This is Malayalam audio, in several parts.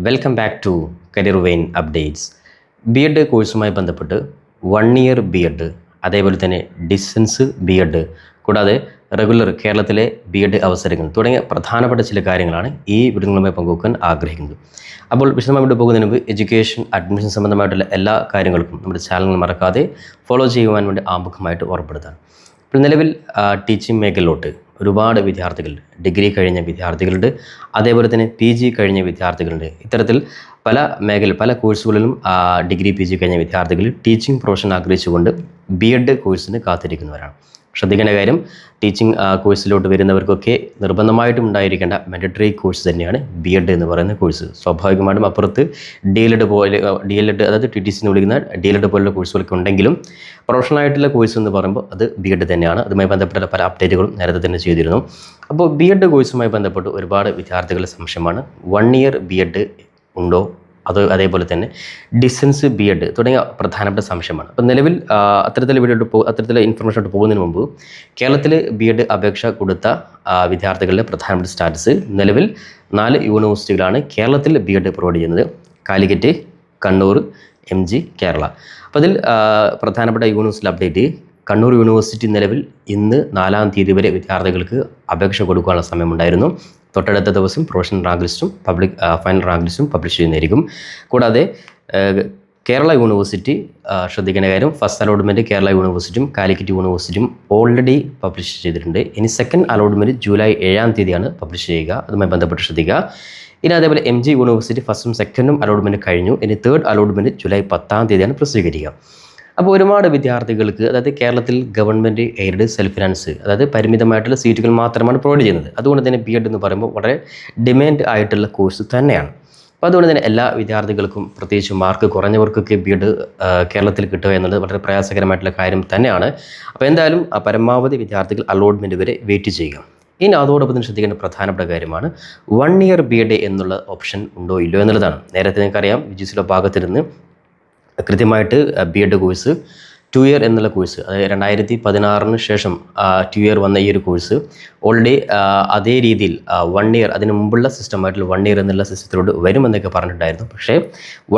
Welcome back to career vein updates. B Ed കോഴ്സുമായി ബന്ധപ്പെട്ട് 1 ഇയർ ബി എഡ്, അതേപോലെ തന്നെ ഡിസ്റ്റൻസ് ബി എഡ്, കൂടാതെ റെഗുലർ കേരളത്തിലെ ബി എഡ് അവസരങ്ങൾ തുടങ്ങിയ പ്രധാനപ്പെട്ട ചില കാര്യങ്ങളാണ് ഈ വീഡിയോകളുമായി പങ്കുവെക്കാൻ ആഗ്രഹിക്കുന്നത്. അപ്പോൾ വിശദമായി പോകുന്നതിന് മുമ്പ് എഡ്യൂക്കേഷൻ അഡ്മിഷൻ സംബന്ധമായിട്ടുള്ള എല്ലാ കാര്യങ്ങൾക്കും നമ്മുടെ ചാനൽ മറക്കാതെ ഫോളോ ചെയ്യുവാൻ വേണ്ടി ആമുഖമായിട്ട് ഓർപ്പെടുത്താം. ഇപ്പോൾ നിലവിൽ ടീച്ചിങ് മേഖലയിലോട്ട് ഒരുപാട് വിദ്യാർത്ഥികൾ, ഡിഗ്രി കഴിഞ്ഞ വിദ്യാർത്ഥികളുണ്ട്, അതേപോലെ തന്നെ PG കഴിഞ്ഞ വിദ്യാർത്ഥികളുണ്ട്. ഇത്തരത്തിൽ പല കോഴ്സുകളിലും ഡിഗ്രി PG കഴിഞ്ഞ വിദ്യാർത്ഥികൾ ടീച്ചിങ് പ്രൊഫഷൻ ആഗ്രഹിച്ചുകൊണ്ട് ബി എഡ് കോഴ്സിന് കാത്തിരിക്കുന്നവരാണ്. ശ്രദ്ധിക്കേണ്ട കാര്യം, ടീച്ചിങ് കോഴ്സിലോട്ട് വരുന്നവർക്കൊക്കെ നിർബന്ധമായിട്ടും ഉണ്ടായിരിക്കേണ്ട മാൻഡറ്ററി കോഴ്സ് തന്നെയാണ് ബി എഡ് എന്ന് പറയുന്ന കോഴ്സ്. സ്വാഭാവികമായിട്ടും അപ്പുറത്ത് DLED അതായത് TTC എന്ന് വിളിക്കുന്ന DLED പോലുള്ള കോഴ്സുകളൊക്കെ ഉണ്ടെങ്കിലും പ്രൊഫഷണലായിട്ടുള്ള കോഴ്സ് എന്ന് പറയുമ്പോൾ അത് ബി എഡ് തന്നെയാണ്. അതുമായി ബന്ധപ്പെട്ട പല അപ്ഡേറ്റുകളും നേരത്തെ തന്നെ ചെയ്തിരുന്നു. അപ്പോൾ ബി എഡ് കോഴ്സുമായി ബന്ധപ്പെട്ട് ഒരുപാട് വിദ്യാർത്ഥികളുടെ സംശയമാണ്, 1 ഇയർ ബി എഡ് ഉണ്ടോ, അതേപോലെ തന്നെ ഡിസ്റ്റൻസ് ബി എഡ് തുടങ്ങിയ പ്രധാനപ്പെട്ട സംശയമാണ്. അപ്പോൾ നിലവിൽ അത്തരത്തിലെ ഇൻഫർമേഷനോട്ട് പോകുന്നതിന് മുമ്പ് കേരളത്തിൽ ബി എഡ് അപേക്ഷ കൊടുത്ത വിദ്യാർത്ഥികളുടെ പ്രധാനപ്പെട്ട സ്റ്റാറ്റസ്, നിലവിൽ 4 യൂണിവേഴ്സിറ്റികളാണ് കേരളത്തിൽ ബി എഡ് പ്രൊവൈഡ് ചെയ്യുന്നത്: കാലിക്കറ്റ്, കണ്ണൂർ, MG, കേരള. അപ്പോൾ അതിൽ പ്രധാനപ്പെട്ട യൂണിവേഴ്സിറ്റി അപ്ഡേറ്റ്: കണ്ണൂർ യൂണിവേഴ്സിറ്റി നിലവിൽ ഇന്ന് 4-ാം തീയതി വരെ വിദ്യാർത്ഥികൾക്ക് അപേക്ഷ കൊടുക്കാനുള്ള സമയമുണ്ടായിരുന്നു. തൊട്ടടുത്ത ദിവസം പ്രൊഫഷണൽ റാങ്ക് ലിസ്റ്റും ഫൈനൽ റാങ്ക് ലിസ്റ്റും പബ്ലിഷ് ചെയ്യുന്നതായിരിക്കും. കൂടാതെ കേരള യൂണിവേഴ്സിറ്റി ശ്രദ്ധിക്കേണ്ട കാര്യം, ഫസ്റ്റ് അലോട്ട്മെൻറ്റ് കേരള യൂണിവേഴ്സിറ്റിയും കാലിക്കറ്റ് യൂണിവേഴ്സിറ്റിയും ഓൾറെഡി പബ്ലിഷ് ചെയ്തിട്ടുണ്ട്. ഇനി സെക്കൻഡ് അലോട്ട്മെൻറ്റ് ജൂലൈ 7-ാം തീയതിയാണ് പബ്ലിഷ് ചെയ്യുക. അതുമായി ബന്ധപ്പെട്ട് ശ്രദ്ധിക്കുക. ഇനി അതേപോലെ MG യൂണിവേഴ്സിറ്റി ഫസ്റ്റും സെക്കൻഡും അലോട്ട്മെൻറ്റ് കഴിഞ്ഞു. ഇനി തേർഡ് അലോട്ട്മെൻറ്റ് ജൂലൈ 10-ാം തീയതിയാണ് പ്രസിദ്ധീകരിക്കുക. അപ്പോൾ ഒരുപാട് വിദ്യാർത്ഥികൾക്ക്, അതായത് കേരളത്തിൽ ഗവൺമെൻറ് എയ്ഡ് സെൽഫ് ഫിനാൻസ്, അതായത് പരിമിതമായിട്ടുള്ള സീറ്റുകൾ മാത്രമാണ് പ്രൊവൈഡ് ചെയ്യുന്നത്. അതുകൊണ്ട് തന്നെ ബി എഡ് എന്ന് പറയുമ്പോൾ വളരെ ഡിമാൻഡ് ആയിട്ടുള്ള കോഴ്സ് തന്നെയാണ്. അപ്പോൾ അതുകൊണ്ട് തന്നെ എല്ലാ വിദ്യാർത്ഥികൾക്കും, പ്രത്യേകിച്ച് മാർക്ക് കുറഞ്ഞവർക്കൊക്കെ ബി എഡ് കേരളത്തിൽ കിട്ടുക എന്നുള്ളത് വളരെ പ്രയാസകരമായിട്ടുള്ള കാര്യം തന്നെയാണ്. അപ്പോൾ എന്തായാലും പരമാവധി വിദ്യാർത്ഥികൾ അലോട്ട്മെൻറ്റ് വരെ വെയിറ്റ് ചെയ്യുക. ഇനി അതോടൊപ്പം തന്നെ ശ്രദ്ധിക്കേണ്ട പ്രധാനപ്പെട്ട കാര്യമാണ് 1 ഇയർ ബി എഡ് എന്നുള്ള ഓപ്ഷൻ ഉണ്ടോ ഇല്ലയോ എന്നുള്ളതാണ്. നേരത്തെ നിങ്ങൾക്കറിയാം, UGCയുടെ ഭാഗത്തിരുന്ന് കൃത്യമായിട്ട് ബി എഡ് കോഴ്സ് 2 ഇയർ എന്നുള്ള കോഴ്സ്, അതായത് 2016 ശേഷം 2 ഇയർ വന്ന ഈ ഒരു കോഴ്സ് ഓൾറെഡി അതേ രീതിയിൽ 1 ഇയർ, അതിന് മുമ്പുള്ള സിസ്റ്റമായിട്ടുള്ള 1 ഇയർ എന്നുള്ള സിസ്റ്റത്തിലോട്ട് വരുമെന്നൊക്കെ പറഞ്ഞിട്ടുണ്ടായിരുന്നു. പക്ഷേ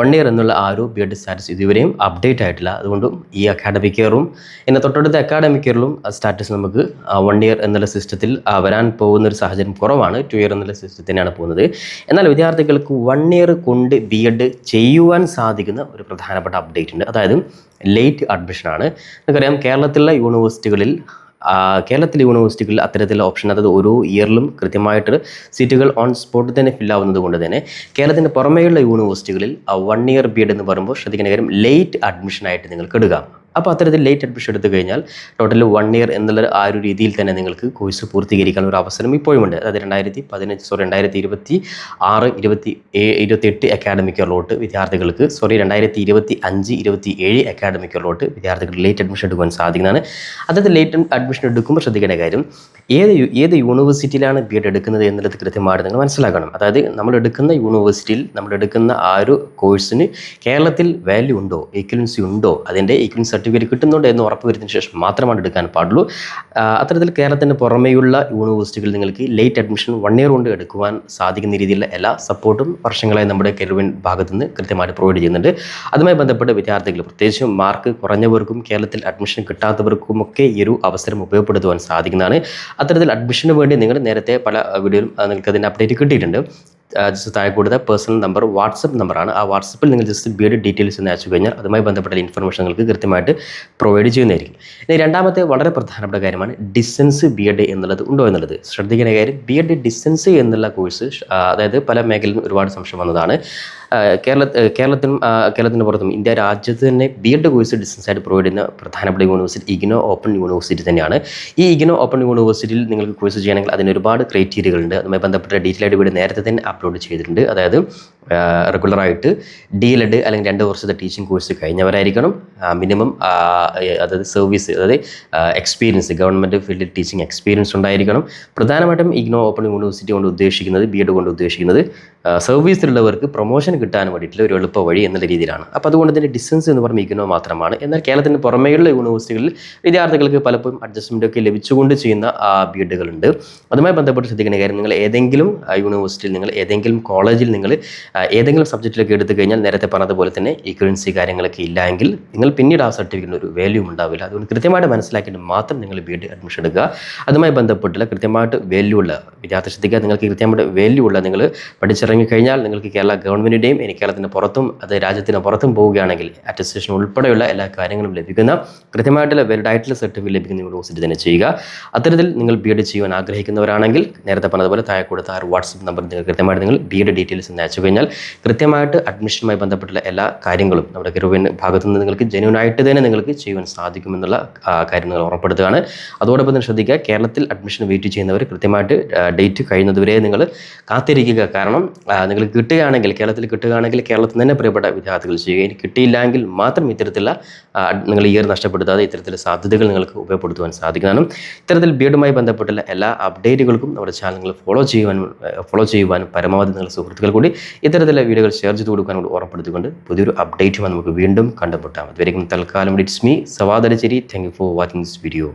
1 ഇയർ എന്നുള്ള ആ ഒരു ബി എഡ് സ്റ്റാറ്റസ് ഇതുവരെയും അപ്ഡേറ്റ് ആയിട്ടില്ല. അതുകൊണ്ടും ഈ അക്കാഡമിക് ഇയറും ഇനി തൊട്ടടുത്ത അക്കാഡമിക് ഇയറിലും സ്റ്റാറ്റസ് നമുക്ക് 1 ഇയർ എന്നുള്ള സിസ്റ്റത്തിൽ വരാൻ പോകുന്നൊരു സാഹചര്യം കുറവാണ്. 2 ഇയർ എന്നുള്ള സിസ്റ്റത്തിൽ തന്നെയാണ് പോകുന്നത്. എന്നാൽ വിദ്യാർത്ഥികൾക്ക് 1 ഇയർ കൊണ്ട് ബി എഡ് ചെയ്യുവാൻ സാധിക്കുന്ന ഒരു പ്രധാനപ്പെട്ട അപ്ഡേറ്റ് ഉണ്ട്. അതായത് ലേറ്റ് അഡ്മിഷനാണ്. നമുക്കറിയാം, കേരളത്തിലെ യൂണിവേഴ്സിറ്റികളിൽ അത്തരത്തിലുള്ള ഓപ്ഷൻ, അതായത് ഓരോ ഇയറിലും കൃത്യമായിട്ട് സീറ്റുകൾ ഓൺ സ്പോട്ട് തന്നെ ഫില്ലാവുന്നത് കൊണ്ട് തന്നെ കേരളത്തിൻ്റെ പുറമേയുള്ള യൂണിവേഴ്സിറ്റികളിൽ 1 ഇയർ ബി എഡ് എന്ന് പറയുമ്പോൾ ശ്രദ്ധിക്കേണ്ട കാര്യം, ലേറ്റ് അഡ്മിഷനായിട്ട് നിങ്ങൾക്ക് എടുക്കാം. അപ്പോൾ അത്തരത്തിൽ ലേറ്റ് അഡ്മിഷൻ എടുത്തു കഴിഞ്ഞാൽ ടോട്ടൽ 1 ഇയർ എന്നുള്ള ആ ഒരു രീതിയിൽ തന്നെ നിങ്ങൾക്ക് കോഴ്സ് പൂർത്തീകരിക്കാനുള്ള ഒരു അവസരം ഇപ്പോഴുമുണ്ട്. അതായത് 2026-27 അക്കാഡമിക് ഇയറിലോട്ട് വിദ്യാർത്ഥികൾക്ക് 2025-27 അക്കാഡമിക് ഇയറിലോട്ട് വിദ്യാർത്ഥികൾക്ക് ലേറ്റ് അഡ്മിഷൻ എടുക്കുവാൻ സാധിക്കുന്നതാണ്. അതായത് ലേറ്റ് അഡ്മിഷൻ എടുക്കുമ്പോൾ ശ്രദ്ധിക്കേണ്ട കാര്യം, ഏത് യൂണിവേഴ്സിറ്റിയിലാണ് ബി എഡ് എടുക്കുന്നത് എന്നുള്ളത് കൃത്യമായിട്ട് നിങ്ങൾ മനസ്സിലാക്കണം. അതായത് നമ്മൾ എടുക്കുന്ന യൂണിവേഴ്സിറ്റിയിൽ നമ്മൾ എടുക്കുന്ന ആ ഒരു കോഴ്സിന് കേരളത്തിൽ വാല്യൂ ഉണ്ടോ, ഈക്വലൻസി ഉണ്ടോ, അതിൻ്റെ ഈക്വലൻസി സർട്ടിഫിക്കറ്റ് കിട്ടുന്നുണ്ടോ എന്ന് ഉറപ്പ് വരുത്തിയതിനു ശേഷം മാത്രമാണ് എടുക്കാൻ പാടുള്ളൂ. അത്തരത്തിൽ കേരളത്തിന് പുറമേയുള്ള യൂണിവേഴ്സിറ്റികൾ നിങ്ങൾക്ക് ലേറ്റ് അഡ്മിഷൻ 1 ഇയർ കൊണ്ട് എടുക്കുവാൻ സാധിക്കുന്ന രീതിയിലുള്ള എല്ലാ സപ്പോർട്ടും വർഷങ്ങളായി നമ്മുടെ കരിയർ ഭാഗത്തു നിന്ന് കൃത്യമായിട്ട് പ്രൊവൈഡ് ചെയ്യുന്നുണ്ട്. അതുമായി ബന്ധപ്പെട്ട വിദ്യാർത്ഥികൾ, പ്രത്യേകിച്ചും മാർക്ക് കുറഞ്ഞവർക്കും കേരളത്തിൽ അഡ്മിഷൻ കിട്ടാത്തവർക്കുമൊക്കെ ഈ ഒരു അവസരം ഉപയോഗപ്പെടുത്തുവാൻ സാധിക്കുന്നതാണ്. അത്തരത്തിൽ അഡ്മിഷന് വേണ്ടി നിങ്ങൾ നേരത്തെ പല വീഡിയോയിലും നിങ്ങൾക്ക് അതിൻ്റെ അപ്ഡേറ്റ് കിട്ടിയിട്ടുണ്ട്. ജസ്റ്റ് താഴെ കൊടുത്ത പേഴ്സണൽ നമ്പർ വാട്സപ്പ് നമ്പറാണ്. ആ വാട്സപ്പിൽ നിങ്ങൾ ജസ്റ്റ് ബി എഡ് ഡീറ്റെയിൽസ് എന്ന് അയച്ചു കഴിഞ്ഞാൽ അതുമായി ബന്ധപ്പെട്ട ഇൻഫർമേഷൻ നിങ്ങൾക്ക് കൃത്യമായിട്ട് പ്രൊവൈഡ് ചെയ്യുന്നതായിരിക്കും. ഇനി രണ്ടാമത്തെ വളരെ പ്രധാനപ്പെട്ട കാര്യമാണ് ഡിസ്റ്റൻസ് ബി എഡ് എന്നുള്ളത് ഉണ്ടോ എന്നുള്ളത്. ശ്രദ്ധിക്കുന്ന കാര്യം, ബി എഡ് ഡിസ്റ്റൻസ് എന്നുള്ള കോഴ്സ്, അതായത് പല മേഖലയിലും ഒരുപാട് സംശയം വന്നതാണ്. കേരളത്തിന് പുറത്തും ഇന്ത്യ രാജ്യത്ത് തന്നെ ബി എഡ് കോഴ്സ് ഡിസ്റ്റൻസ് ആയിട്ട് പ്രൊവൈഡ് ചെയ്യുന്ന പ്രധാനപ്പെട്ട യൂണിവേഴ്സിറ്റി IGNOU ഓപ്പൺ യൂണിവേഴ്സിറ്റി തന്നെയാണ്. ഈ IGNOU ഓപ്പൺ യൂണിവേഴ്സിറ്റിയിൽ നിങ്ങൾക്ക് കോഴ്സ് ചെയ്യണമെങ്കിൽ അതിന് ഒരുപാട് ക്രൈറ്റീരിയകളുണ്ട്. അതുമായി ബന്ധപ്പെട്ട ഡീറ്റെയിൽ ആയിട്ട് വീഡിയോ നേരത്തെ തന്നെ അപ്ലോഡ് ചെയ്തിട്ടുണ്ട്. അതായത് റെഗുലറായിട്ട് DLED അല്ലെങ്കിൽ 2 വർഷത്തെ ടീച്ചിങ് കോഴ്സ് കഴിഞ്ഞവരായിരിക്കണം. മിനിമം അതായത് സർവീസ്, അതായത് എക്സ്പീരിയൻസ്, ഗവൺമെൻറ് ഫീൽഡിൽ ടീച്ചിങ് എക്സ്പീരിയൻസ് ഉണ്ടായിരിക്കണം. പ്രധാനമായിട്ടും IGNOU ഓപ്പൺ യൂണിവേഴ്സിറ്റി കൊണ്ട് ഉദ്ദേശിക്കുന്നത്, ബി എഡ് കൊണ്ട് ഉദ്ദേശിക്കുന്നത് സർവീസിലുള്ളവർക്ക് പ്രൊമോഷൻ കിട്ടാൻ വേണ്ടിയിട്ടുള്ള ഒരു എളുപ്പ വഴി എന്നുള്ള രീതിയിലാണ്. അപ്പോൾ അതുകൊണ്ട് തന്നെ ഡിസ്റ്റൻസ് എന്ന് പറയുമ്പോൾ IGNOU മാത്രമാണ്. എന്നാൽ കേരളത്തിന് പുറമേയുള്ള യൂണിവേഴ്സിറ്റികളിൽ വിദ്യാർത്ഥികൾക്ക് പലപ്പോഴും അഡ്ജസ്റ്റ്മെൻ്റ് ഒക്കെ ലഭിച്ചുകൊണ്ട് ചെയ്യുന്ന ബി എഡുകളുണ്ട്. അതുമായി ബന്ധപ്പെട്ട് ശ്രദ്ധിക്കുന്ന കാര്യം, നിങ്ങൾ ഏതെങ്കിലും യൂണിവേഴ്സിറ്റിയിൽ, നിങ്ങൾ ഏതെങ്കിലും കോളേജിൽ നിങ്ങൾ ഏതെങ്കിലും സബ്ജക്റ്റിലേക്ക് എടുത്തു കഴിഞ്ഞാൽ നേരത്തെ പറഞ്ഞതുപോലെ തന്നെ ഈക്വലൻസി കാര്യങ്ങളൊക്കെ ഇല്ലെങ്കിൽ നിങ്ങൾ പിന്നീട് ആ സർട്ടിഫിക്കറ്റിന് ഒരു വാല്യൂ ഉണ്ടാവില്ല. അതുകൊണ്ട് കൃത്യമായിട്ട് മനസ്സിലാക്കിയിട്ട് മാത്രം നിങ്ങൾ ബി എഡ് അഡ്മിഷൻ എടുക്കുക. അതുമായി ബന്ധപ്പെട്ടുള്ള കൃത്യമായിട്ട് വാല്യൂ ഉള്ള വിദ്യാർത്ഥി ശ്രദ്ധിക്കുക. നിങ്ങൾക്ക് കൃത്യമായിട്ട് വാല്യൂ ഉള്ള നിങ്ങൾ പഠിച്ചിറങ്ങി കഴിഞ്ഞാൽ നിങ്ങൾക്ക് കേരള ഗവൺമെൻറ്റിൻ്റെയും ഇനി കേരളത്തിന് പുറത്തും അത് രാജ്യത്തിന് പുറത്തും പോവുകയാണെങ്കിൽ അറ്റസ്റ്റേഷൻ ഉൾപ്പെടെയുള്ള എല്ലാ കാര്യങ്ങളും ലഭിക്കുന്ന കൃത്യമായിട്ടുള്ള വാലിഡ് ആയിട്ടുള്ള സർട്ടിഫിക്കറ്റ് ലഭിക്കുന്ന യൂണിവേഴ്സിറ്റി തന്നെ ചെയ്യുക. അത്തരത്തിൽ നിങ്ങൾ ബി എഡ് ചെയ്യുവാൻ ആഗ്രഹിക്കുന്നവരാണെങ്കിൽ നേരത്തെ പറഞ്ഞതുപോലെ താഴെ കൊടുത്ത ആ വാട്സപ്പ് നമ്പർ നിങ്ങൾ കൃത്യമായിട്ട് നിങ്ങൾ ബി എഡ് ഡീറ്റെയിൽസ് ഒന്ന് അയച്ചു കഴിഞ്ഞാൽ കൃത്യമായിട്ട് അഡ്മിഷനുമായി ബന്ധപ്പെട്ടുള്ള എല്ലാ കാര്യങ്ങളും നമ്മുടെ കെരുവിൻ ഭാഗത്തു നിന്ന് നിങ്ങൾക്ക് ജെന്യൂനായിട്ട് തന്നെ നിങ്ങൾക്ക് ചെയ്യുവാൻ സാധിക്കുമെന്നുള്ള കാര്യം നിങ്ങൾ ഉറപ്പെടുത്തുകയാണ്. അതോടൊപ്പം തന്നെ ശ്രദ്ധിക്കുക, കേരളത്തിൽ അഡ്മിഷൻ വെയിറ്റ് ചെയ്യുന്നവർ കൃത്യമായിട്ട് ഡേറ്റ് കഴിയുന്നതുവരെ നിങ്ങൾ കാത്തിരിക്കുക. കാരണം നിങ്ങൾ കിട്ടുകയാണെങ്കിൽ കേരളത്തിൽ കിട്ടുകയാണെങ്കിൽ കേരളത്തിൽ തന്നെ പ്രിയപ്പെട്ട വിദ്യാർത്ഥികൾ ചെയ്യുക. ഇനി കിട്ടിയില്ലെങ്കിൽ മാത്രം ഇത്തരത്തിലുള്ള നിങ്ങൾ ഇയർ നഷ്ടപ്പെടുത്താതെ ഇത്തരത്തിലുള്ള സാധ്യതകൾ നിങ്ങൾക്ക് ഉപയോഗപ്പെടുത്തുവാൻ സാധിക്കുന്നതാണ്. ഇത്തരത്തിൽ ബി എഡുമായി ബന്ധപ്പെട്ടുള്ള എല്ലാ അപ്ഡേറ്റുകൾക്കും നമ്മുടെ ചാനൽ ഫോളോ ചെയ്യുവാനും പരമാവധി നിങ്ങൾ സുഹൃത്തുക്കൾ കൂടി ഇത്തരത്തിലുള്ള വീഡിയോകൾ ഷെയർ ചെയ്ത് കൊടുക്കാനും കൂടി ഉറപ്പെടുത്തിക്കൊണ്ട് പുതിയൊരു അപ്ഡേറ്റുമായി നമുക്ക് വീണ്ടും കണ്ടുമുട്ടാം. അതുവരെയും തൽക്കാലം it's me Sawad Alacheri. Thank you for watching this video.